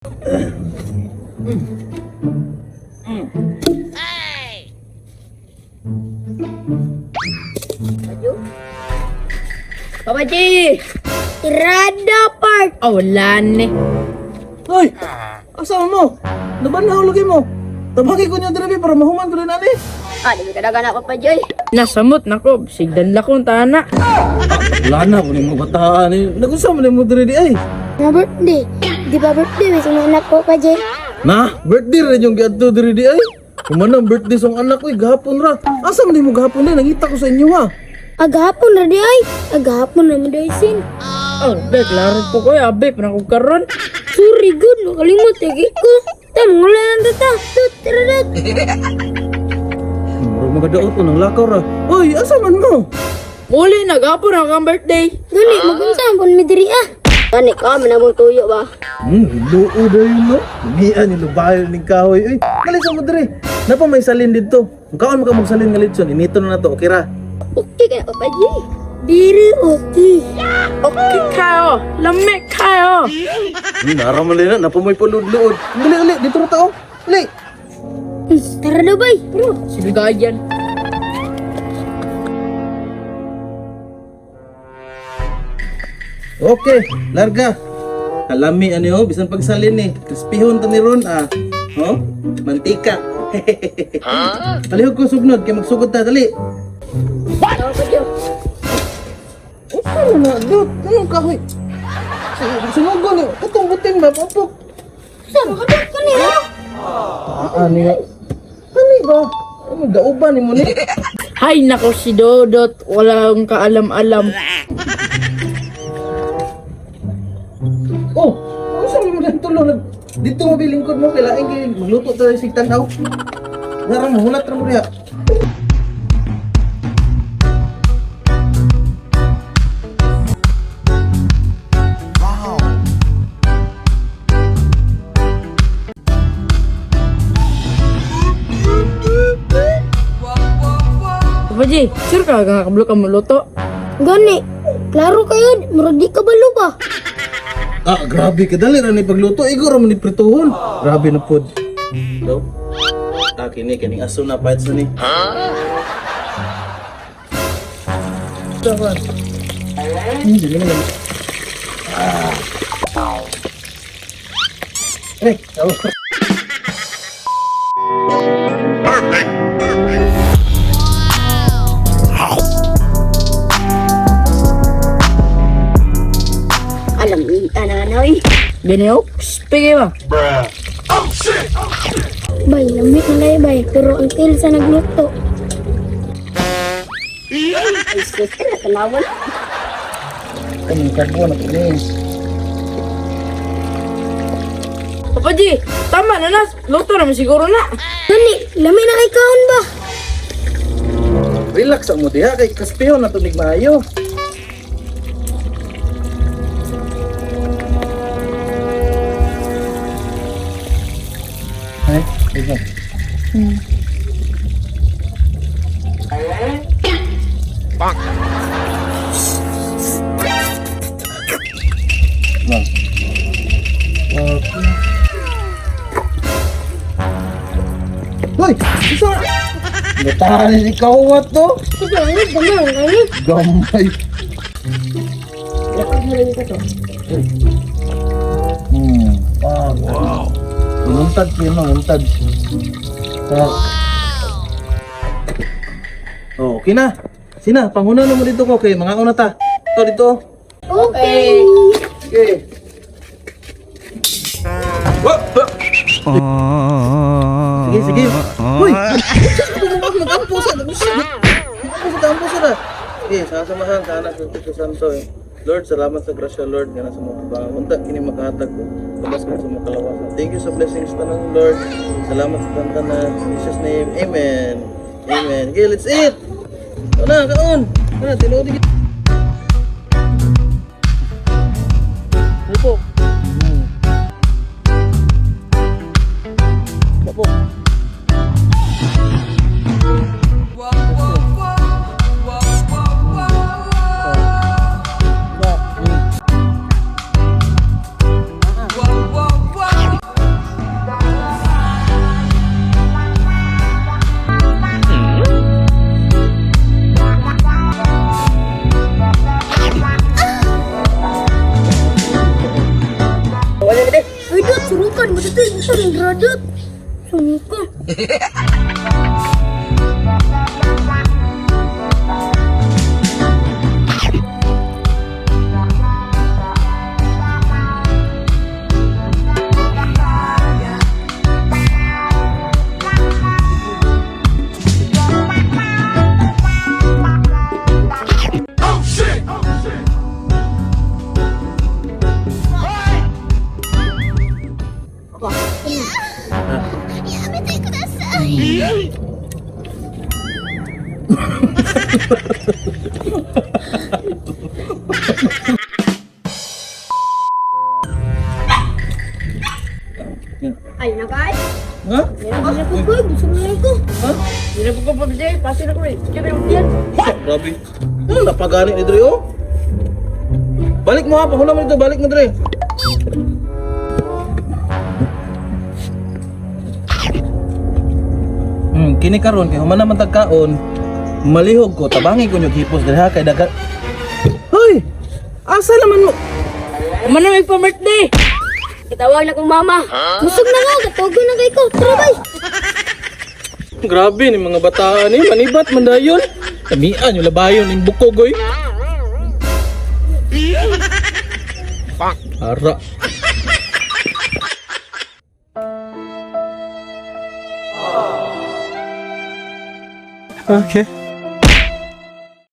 Papa G! Irada part! Oh, wala ni. Hoy! Asa mo? Nabanaw lagi mo. Tabaki ko niya diri para mahuman ko rin ani. Ah, di ka na Papa G. Nasamot na ko, sigdan la kong tana. Wala na ko ning bataan ni. Nagunsa man mo diri di ay. Na birthday. Di ba birthday sa mga anak ko pa, Jay? Na, birthday ra yung giadto diri di ay. Kumanang birthday song anak ko gahapon ra. Asa man mo gahapon na nangita ko sa inyo ha. Agahapon na di ay. Agahapon na mo di sin. Oh, be, klaro po ko, abe, panakog karon. Sorry, good. Nakalimot, yagi ko. Tama, wala lang tata. Tut, tararat. Muro magadaot ko ng lakaw ra. Hoy, asa man mo? Muli, nag-apon ang kang birthday. Gali, magunsa pon mi diri ah. Gani ka, manamong tuyo ba? Luo dayon no. Mian ni lubayo ning kahoy. Uy, kalisa mo diri. Napa may salin dito. Kaon mo ka magsalin nga litson. Inito na to, okay ra. Okay ka na, Papa G. Diri, okay. Okay kayo, lamig kayo. Naraman na, napamoy pulud-luod. Uli, dito na tao. Uli. Tara na, bay. Sige ganyan. Okay, larga. Kalami ano bisan pagsalin ni. Krispihon ta ni ron ah. Oh, mantika. Palihog ko sugnod kay magsugod ta dali. Papa G. Ano na, dot, ano kahoy? Sinugon ni, katong buting ba, papok. Saan ka dito kanina? Ani nga. Kani ba? Ano dauban ni mo ni? Hay nako si Dodot, walang kaalam-alam. Oh, ano sa mo dito tulong? Dito mo bilingkod mo kailangan kay magluto tayo sig tanaw. Nara mo hulat ra mo diha. Papa G, sure ka kakablo ka maluto? Gani. Klaro kayo. Murag di ka balo ba? Ah, grabe ka dali ra ni pagluto. Igor mo ni prituhon. Grabe na pod. Do. Kini kining aso na pahit sa ni. Tawan. Hindi na lang. Oh. Alam ni ananoy. Ganyan, spigay ba? Bay, lamit na lay, bay. Pero ang til sa nagluto. Ay, sus ka na, tanawan. Kaning karbo na kini. Papa G, tama na nas, luto naman siguro na. Gani, lamit na kay kaon ba? Relax ang mo diha kay kaspiyon na tunig maayo. Ay, ito. Bang. Hoy, isa. Gatahan ni kawat to. Gani, gani, gani. Gamay. Lakad mo rin ito. Wow. Muntad ko yun, muntad. Oh, okay na. Sina, panghuna na mo dito ko. Okay, mga una ta. Ito, dito. Okay. Okay. Sige, sige. Uy! Mag-ampusan. Mag-ampusan na. Okay, sasamahan sa anak ng Espiritu Santo eh. Lord, salamat sa grasya, Lord, nga nasa mga kabangan. Unta, kini makahatag ko. Labas ko sa mga kalawasan. Thank you sa blessings na ng Lord. Salamat sa tantanan. In Jesus' name, Amen. Amen. Okay, let's eat! Ito na, kaon! Ano, tinuod dito. Upo. Upo. Radot, surukan mo dito. Ito rin radot. Surukan. Ayun na guys. Ha? Kasi ko boy, busog na ko. Ha? Hindi na po ka pabdi. Pasi na ko eh. Sige na yung yan. Grabe. Napagani ni Dre, oh. Balik mo ha, pahula mo dito, balik mo Dre. Kini karon kay human naman tagkaon, malihog ko, tabangi ko yung hipos diri ha kay dagat. Hoy! Asa naman mo? Kuman na may pa-birthday. Itawag na kong mama. Busog na ko, katugo na kay ko. Tara bay. Grabe ni mga bataan ni, manibat man dayon. Tamian yung labayon ning bukogoy. Ara. Okay.